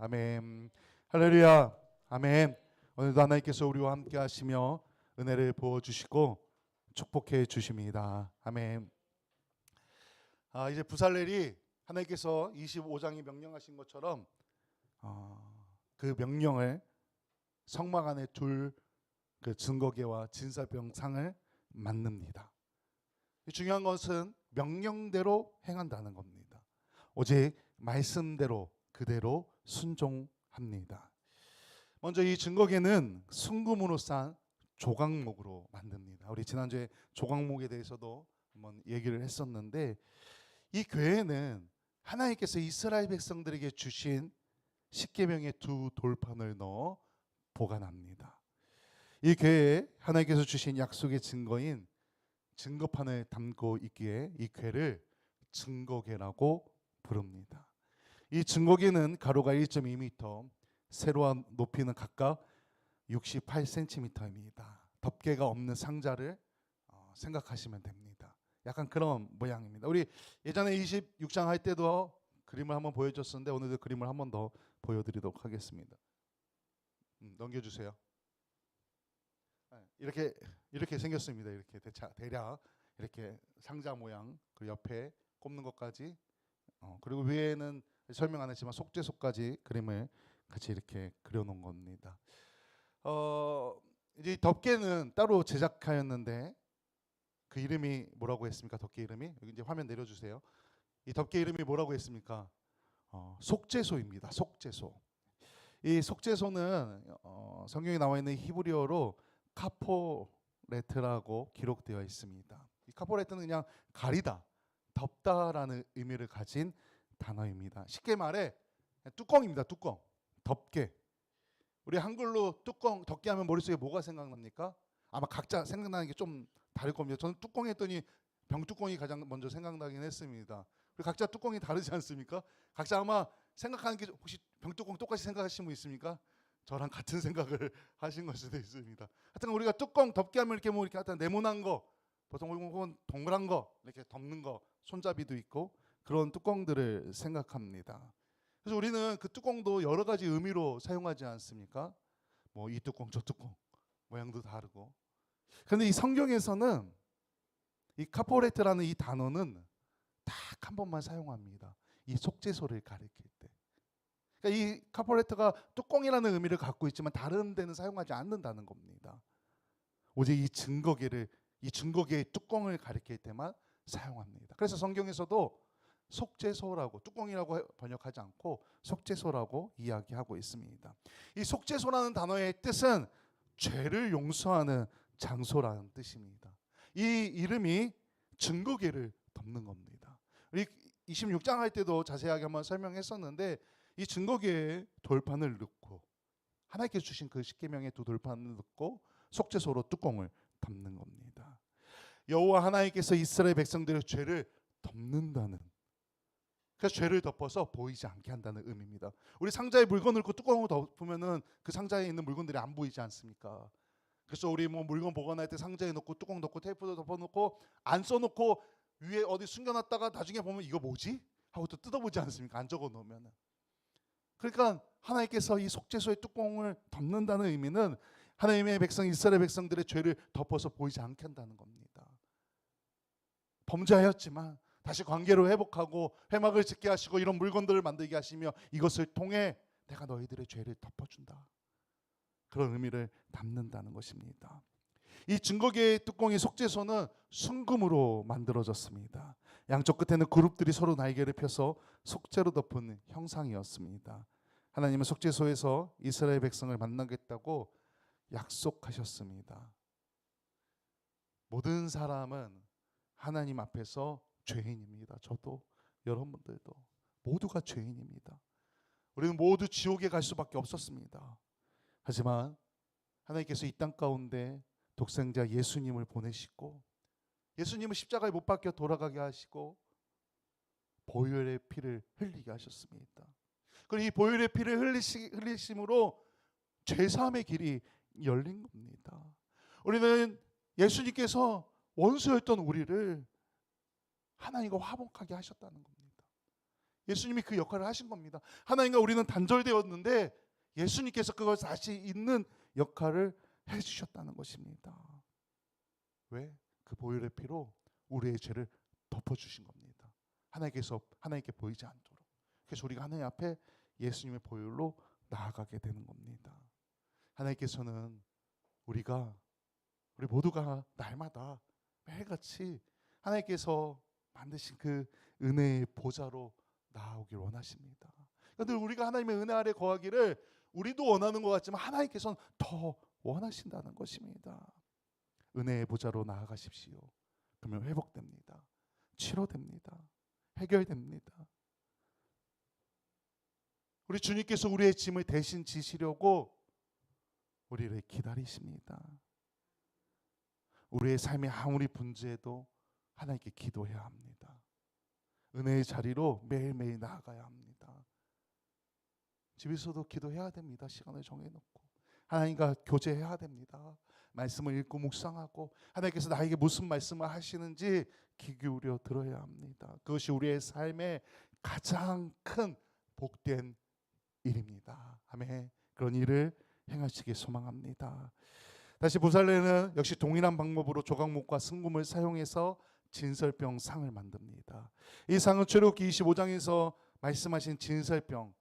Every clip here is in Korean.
아멘. 할렐루야. 아멘. 오늘도 하나님께서 우리와 함께 하시며 은혜를 부어주시고 축복해 주십니다. 아멘. 이제 부살렐이 하나님께서 25장에 명령하신 것처럼 그 명령을 성막 안에 둘 그 증거계와 진사병상을 만듭니다. 중요한 것은 명령대로 행한다는 겁니다. 오직 말씀대로 그대로 순종합니다. 먼저 이 증거계는 순금으로 싼 조각목으로 만듭니다. 우리 지난주에 조각목에 대해서도 한번 얘기를 했었는데, 이 궤에는 하나님께서 이스라엘 백성들에게 주신 십계명의 두 돌판을 넣어 보관합니다. 이 궤에 하나님께서 주신 약속의 증거인 증거판을 담고 있기에 이 궤를 증거궤라고 부릅니다. 이 증거궤는 가로가 1.2m, 세로와 높이는 각각 68cm입니다. 덮개가 없는 상자를 생각하시면 됩니다. 약간 그런 모양입니다. 우리 예전에 26장 할 때도 그림을 한번 보여줬었는데 오늘도 그림을 한번 더 보여드리도록 하겠습니다. 넘겨주세요. 이렇게 생겼습니다. 이렇게 대략 이렇게 상자 모양, 그리고 옆에 꼽는 것까지, 그리고 위에는 설명 안 했지만 속죄소까지 그림을 같이 이렇게 그려놓은 겁니다. 이제 덮개는 따로 제작하였는데 그 이름이 뭐라고 했습니까? 덮개 이름이 여기 이제 화면 내려주세요. 이 덮개 이름이 뭐라고 했습니까? 속죄소입니다. 속죄소. 이 속죄소는 성경에 나와 있는 히브리어로 카포레트라고 기록되어 있습니다. 이 카포레트는 그냥 가리다, 덮다라는 의미를 가진 단어입니다. 쉽게 말해 뚜껑입니다. 뚜껑, 덮개. 우리 한글로 뚜껑, 덮개 하면 머릿속에 뭐가 생각납니까? 아마 각자 생각나는 게 좀 다를 겁니다. 저는 뚜껑 했더니 병뚜껑이 가장 먼저 생각나긴 했습니다. 그리고 각자 뚜껑이 다르지 않습니까? 각자 아마 생각하는 게, 혹시 병뚜껑 똑같이 생각하시는 분 있습니까? 저랑 같은 생각을 하신 걸 수도 있습니다. 하여튼 우리가 뚜껑 덮개 하면 이렇게 이렇게 하여튼 네모난 거, 보통 혹은 동그란 거 이렇게 덮는 거, 손잡이도 있고 그런 뚜껑들을 생각합니다. 그래서 우리는 그 뚜껑도 여러 가지 의미로 사용하지 않습니까? 뭐 이 뚜껑 저 뚜껑 모양도 다르고. 그런데 이 성경에서는 이 카포레트라는 이 단어는 딱 한 번만 사용합니다. 이 속죄소를 가리킬 때. 그러니까 이 카포레트가 뚜껑이라는 의미를 갖고 있지만 다른 데는 사용하지 않는다는 겁니다. 오직 이 증거계의 뚜껑을 가리킬 때만 사용합니다. 그래서 성경에서도 속죄소라고, 뚜껑이라고 번역하지 않고 속죄소라고 이야기하고 있습니다. 이 속죄소라는 단어의 뜻은 죄를 용서하는 장소라는 뜻입니다. 이 이름이 증거계를 덮는 겁니다. 우리 26장 할 때도 자세하게 한번 설명했었는데, 이 증거계에 돌판을 넣고 하나님께서 주신 그 십계명의 두 돌판을 넣고 속죄소로 뚜껑을 덮는 겁니다. 여호와 하나님께서 이스라엘 백성들의 죄를 덮는다는, 그래서 죄를 덮어서 보이지 않게 한다는 의미입니다. 우리 상자에 물건을 넣고 뚜껑을 덮으면은 그 상자에 있는 물건들이 안 보이지 않습니까? 그래서 우리 뭐 물건 보관할 때 상자에 넣고 뚜껑 덮고 테이프도 덮어놓고 안 써놓고 위에 어디 숨겨놨다가 나중에 보면 이거 뭐지? 하고 또 뜯어보지 않습니까? 안 적어 놓으면은. 그러니까 하나님께서 이 속죄소의 뚜껑을 덮는다는 의미는 하나님의 백성 이스라엘 백성들의 죄를 덮어서 보이지 않게 한다는 겁니다. 범죄하였지만 다시 관계를 회복하고 회막을 짓게 하시고 이런 물건들을 만들게 하시며 이것을 통해 내가 너희들의 죄를 덮어준다, 그런 의미를 담는다는 것입니다. 이 증거계의 뚜껑이 속죄소는 순금으로 만들어졌습니다. 양쪽 끝에는 그룹들이 서로 날개를 펴서 속죄로 덮은 형상이었습니다. 하나님은 속죄소에서 이스라엘 백성을 만나겠다고 약속하셨습니다. 모든 사람은 하나님 앞에서 죄인입니다. 저도, 여러분들도 모두가 죄인입니다. 우리는 모두 지옥에 갈 수밖에 없었습니다. 하지만 하나님께서 이 땅 가운데 독생자 예수님을 보내시고 예수님을 십자가에 못 박혀 돌아가게 하시고 보혈의 피를 흘리게 하셨습니다. 그리고 이 보혈의 피를 흘리심으로 죄사함의 길이 열린 겁니다. 우리는 예수님께서 원수였던 우리를 하나님과 화목하게 하셨다는 겁니다. 예수님이 그 역할을 하신 겁니다. 하나님과 우리는 단절되었는데 예수님께서 그걸 다시 잇는 역할을 해주셨다는 것입니다. 왜? 그 보혈의 피로 우리의 죄를 덮어주신 겁니다. 하나님께 보이지 않도록. 그래서 우리가 하나님 앞에 예수님의 보혈로 나아가게 되는 겁니다. 하나님께서는 우리 모두가 날마다 매일같이 하나님께서 만드신 그 은혜의 보좌로 나아오길 원하십니다. 그런데 우리가 하나님의 은혜 아래 거하기를 우리도 원하는 것 같지만 하나님께서는 더 원하신다는 것입니다. 은혜의 보좌로 나아가십시오. 그러면 회복됩니다. 치료됩니다. 해결됩니다. 우리 주님께서 우리의 짐을 대신 지시려고 우리를 기다리십니다. 우리의 삶이 아무리 분주해도 하나님께 기도해야 합니다. 은혜의 자리로 매일매일 나아가야 합니다. 집에서도 기도해야 됩니다. 시간을 정해놓고 하나님과 교제해야 됩니다. 말씀을 읽고 묵상하고 하나님께서 나에게 무슨 말씀을 하시는지 귀 기울여 들어야 합니다. 그것이 우리의 삶의 가장 큰 복된 일입니다. 아멘. 그런 일을 행하시길 소망합니다. 다시 보살레는 역시 동일한 방법으로 조각목과 승금을 사용해서 진설병 상을 만듭니다. 이 상은 출애굽기 25장에서 말씀하신 진설병,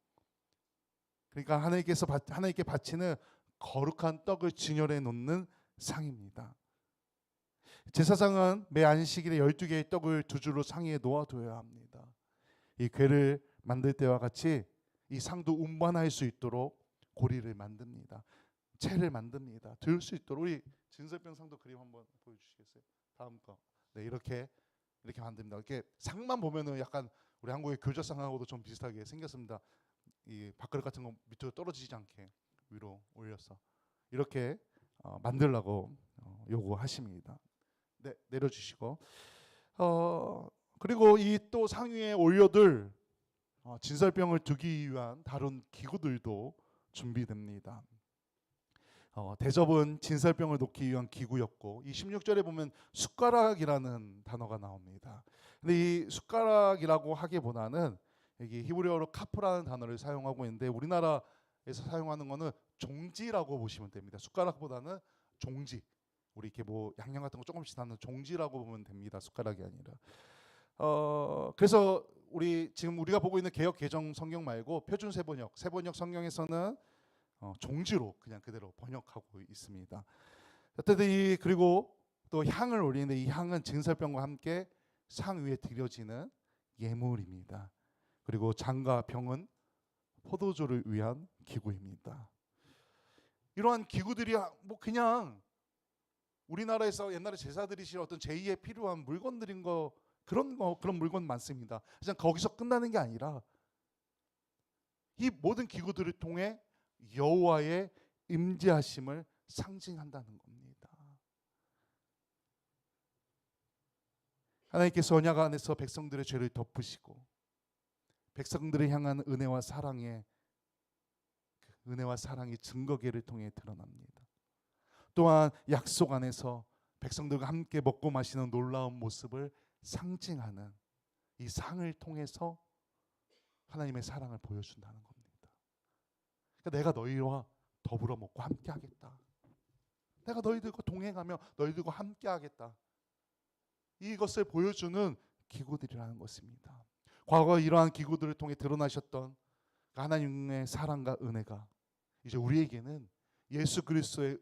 그러니까 하나님께 바치는 거룩한 떡을 진열해 놓는 상입니다. 제사장은 매 안식일에 12개의 떡을 두 줄로 상 위에 놓아둬야 합니다. 이 궤를 만들 때와 같이 이 상도 운반할 수 있도록 고리를 만듭니다. 채를 만듭니다. 들 수 있도록. 우리 진설병 상도 그림 한번 보여주시겠어요? 다음 거. 네, 이렇게 만듭니다. 이렇게 상만 보면은 약간 우리 한국의 교자상하고도 좀 비슷하게 생겼습니다. 이 밥그릇 같은 거 밑으로 떨어지지 않게 위로 올려서 이렇게 만들라고 요구하십니다. 네, 내려주시고 그리고 이 또 상 위에 올려둘 진설병을 두기 위한 다른 기구들도 준비됩니다. 대접은 진설병을 놓기 위한 기구였고 이 16절에 보면 숟가락이라는 단어가 나옵니다. 근데 이 숟가락이라고 하기보다는 여기 히브리어로 카프라는 단어를 사용하고 있는데 우리나라에서 사용하는 거는 종지라고 보시면 됩니다. 숟가락보다는 종지. 우리 이렇게 뭐 양념 같은 거 조금씩 담는 종지라고 보면 됩니다. 숟가락이 아니라. 그래서 지금 우리가 보고 있는 개역 개정 성경 말고 표준 세번역 성경에서는 종지로 그냥 그대로 번역하고 있습니다. 어쨌든 그리고 또 향을 올리는데 이 향은 진설병과 함께 상 위에 드려지는 예물입니다. 그리고 잔과 병은 포도주를 위한 기구입니다. 이러한 기구들이 뭐 그냥 우리나라에서 옛날에 제사드리실 어떤 제의에 필요한 물건들인 그런 물건 많습니다. 그냥 거기서 끝나는 게 아니라 이 모든 기구들을 통해 여호와의 임재하심을 상징한다는 겁니다. 하나님께서 언약 안에서 백성들의 죄를 덮으시고 백성들을 향한 은혜와 사랑이 증거계를 통해 드러납니다. 또한 약속 안에서 백성들과 함께 먹고 마시는 놀라운 모습을 상징하는 이 상을 통해서 하나님의 사랑을 보여준다는 겁니다. 그러니까 내가 너희와 더불어 먹고 함께 하겠다. 내가 너희들과 동행하며 너희들과 함께 하겠다. 이것을 보여주는 기구들이라는 것입니다. 과거 이러한 기구들을 통해 드러나셨던 하나님의 사랑과 은혜가 이제 우리에게는 예수 그리스도를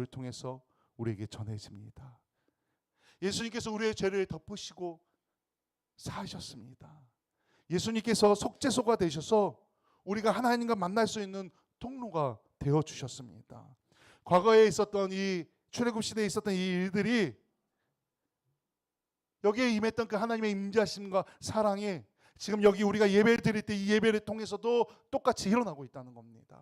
통해서 우리에게 전해집니다. 예수님께서 우리의 죄를 덮으시고 사하셨습니다. 예수님께서 속죄소가 되셔서 우리가 하나님과 만날 수 있는 통로가 되어 주셨습니다. 과거에 있었던 이 출애굽 시대에 있었던 이 일들이 여기에 임했던 그 하나님의 임재하심과 사랑이 지금 여기 우리가 예배를 드릴 때 이 예배를 통해서도 똑같이 일어나고 있다는 겁니다.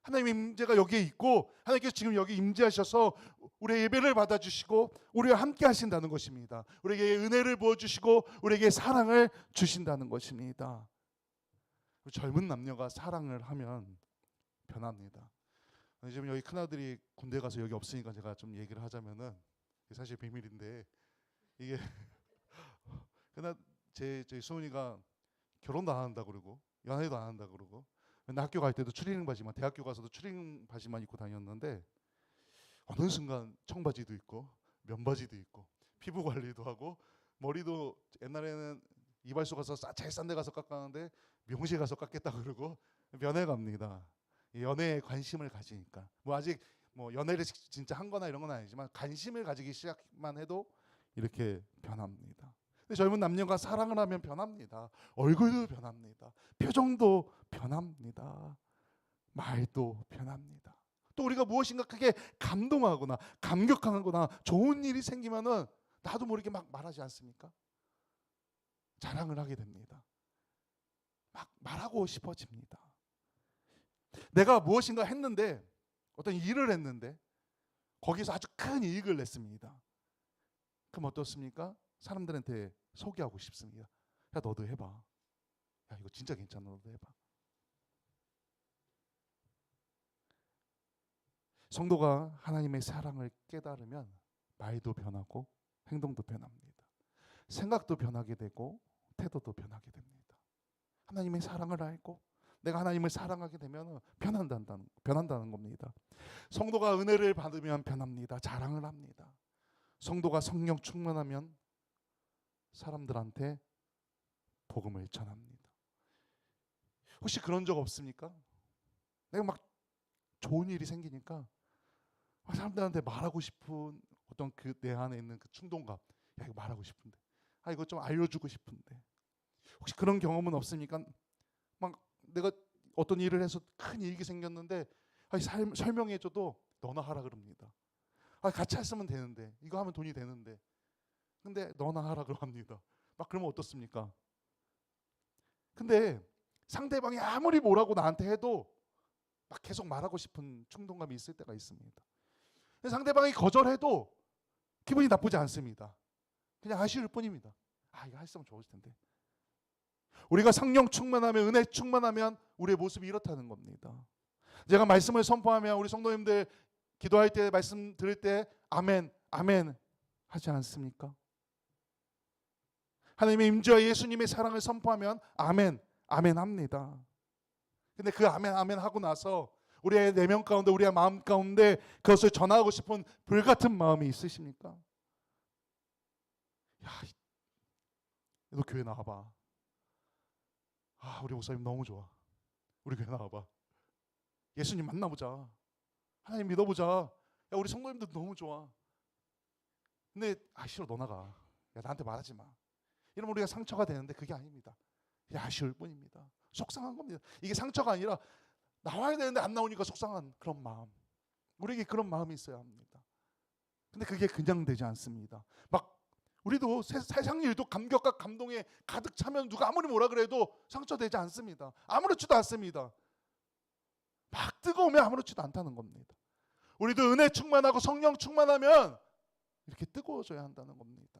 하나님의 임재가 여기에 있고 하나님께서 지금 여기 임재하셔서 우리의 예배를 받아주시고 우리와 함께 하신다는 것입니다. 우리에게 은혜를 부어주시고 우리에게 사랑을 주신다는 것입니다. 젊은 남녀가 사랑을 하면 변합니다. 지금 여기 큰아들이 군대 가서 여기 없으니까 제가 좀 얘기를 하자면은 사실 비밀인데 이게 그러나 저희 수은이가 결혼도 안 한다 그러고 연애도 안 한다 그러고 맨날 학교 갈 때도 추리닝 바지만, 대학교 가서도 추리닝 바지만 입고 다녔는데 어느 순간 청바지도 입고 면바지도 입고 피부 관리도 하고 머리도 옛날에는 이발소 가서 제일 싼 데 가서 깎았는데 미용실 가서 깎겠다 그러고 면회 갑니다. 연애에 관심을 가지니까 뭐 아직 뭐 연애를 진짜 한 거나 이런 건 아니지만 관심을 가지기 시작만 해도 이렇게 변합니다. 근데 젊은 남녀가 사랑을 하면 변합니다. 얼굴도 변합니다. 표정도 변합니다. 말도 변합니다. 또 우리가 무엇인가 크게 감동하거나 감격하거나 좋은 일이 생기면은 나도 모르게 막 말하지 않습니까? 자랑을 하게 됩니다. 막 말하고 싶어집니다. 내가 무엇인가 했는데, 어떤 일을 했는데 거기서 아주 큰 이익을 냈습니다. 그럼 어떻습니까? 사람들한테 소개하고 싶습니다. 야, 너도 해봐. 야, 이거 진짜 괜찮아. 너도 해봐. 성도가 하나님의 사랑을 깨달으면 말도 변하고 행동도 변합니다. 생각도 변하게 되고 태도도 변하게 됩니다. 하나님의 사랑을 알고 내가 하나님을 사랑하게 되면 변한다는 겁니다. 성도가 은혜를 받으면 변합니다. 자랑을 합니다. 성도가 성령 충만하면 사람들한테 복음을 전합니다. 혹시 그런 적 없습니까? 내가 막 좋은 일이 생기니까 사람들한테 말하고 싶은 어떤 그 내 안에 있는 그 충동감, 야, 이거 말하고 싶은데, 아, 이거 좀 알려주고 싶은데, 혹시 그런 경험은 없습니까? 막 내가 어떤 일을 해서 큰 이익이 생겼는데 설명해줘도 너나 하라 그럽니다. 아, 같이 했으면 되는데, 이거 하면 돈이 되는데, 근데 너나 하라 그럽니다. 막 그러면 어떻습니까? 근데 상대방이 아무리 뭐라고 나한테 해도 막 계속 말하고 싶은 충동감이 있을 때가 있습니다. 상대방이 거절해도 기분이 나쁘지 않습니다. 그냥 아쉬울 뿐입니다. 아, 이거 했으면 좋았을 텐데. 우리가 성령 충만하면, 은혜 충만하면 우리의 모습이 이렇다는 겁니다. 제가 말씀을 선포하면 우리 성도님들 기도할 때, 말씀 들을 때 아멘, 아멘 하지 않습니까? 하나님의 임재와 예수님의 사랑을 선포하면 아멘, 아멘 합니다. 근데 그 아멘, 아멘 하고 나서 우리의 내면 가운데, 우리의 마음 가운데 그것을 전하고 싶은 불같은 마음이 있으십니까? 야, 너 교회 나와봐. 아, 우리 목사님 너무 좋아. 우리 교회 나와봐. 예수님 만나보자. 하나님 믿어보자. 야, 우리 성도님들 너무 좋아. 근데 싫어, 너 나가. 야, 나한테 말하지 마. 이러면 우리가 상처가 되는데 그게 아닙니다. 아쉬울 뿐입니다. 속상한 겁니다. 이게 상처가 아니라 나와야 되는데 안 나오니까 속상한 그런 마음. 우리에게 그런 마음이 있어야 합니다. 근데 그게 그냥 되지 않습니다. 막 우리도 세상 일도 감격과 감동에 가득 차면 누가 아무리 뭐라 그래도 상처되지 않습니다. 아무렇지도 않습니다. 막 뜨거우면 아무렇지도 않다는 겁니다. 우리도 은혜 충만하고 성령 충만하면 이렇게 뜨거워져야 한다는 겁니다.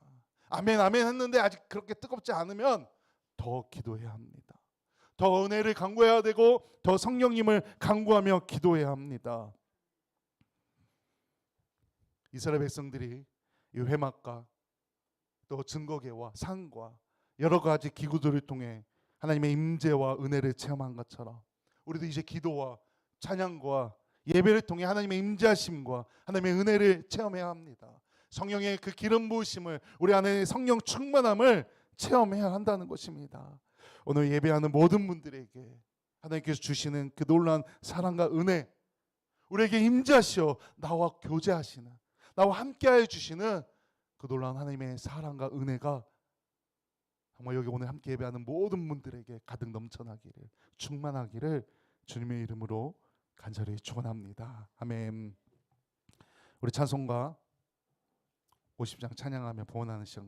아멘 아멘 했는데 아직 그렇게 뜨겁지 않으면 더 기도해야 합니다. 더 은혜를 간구해야 되고 더 성령님을 간구하며 기도해야 합니다. 이스라엘 백성들이 이 회막과 또 증거계와 상과 여러 가지 기구들을 통해 하나님의 임재와 은혜를 체험한 것처럼 우리도 이제 기도와 찬양과 예배를 통해 하나님의 임재하심과 하나님의 은혜를 체험해야 합니다. 성령의 그 기름 부으심을, 우리 안에 성령 충만함을 체험해야 한다는 것입니다. 오늘 예배하는 모든 분들에게 하나님께서 주시는 그 놀라운 사랑과 은혜, 우리에게 임재하시어 나와 교제하시는, 나와 함께하여 주시는 그 놀라운 하나님의 사랑과 은혜가 정말 여기 오늘 함께 예배하는 모든 분들에게 가득 넘쳐나기를, 충만하기를 주님의 이름으로 간절히 축원합니다. 아멘. 우리 찬송가 50장 찬양하며 봉헌하는 시간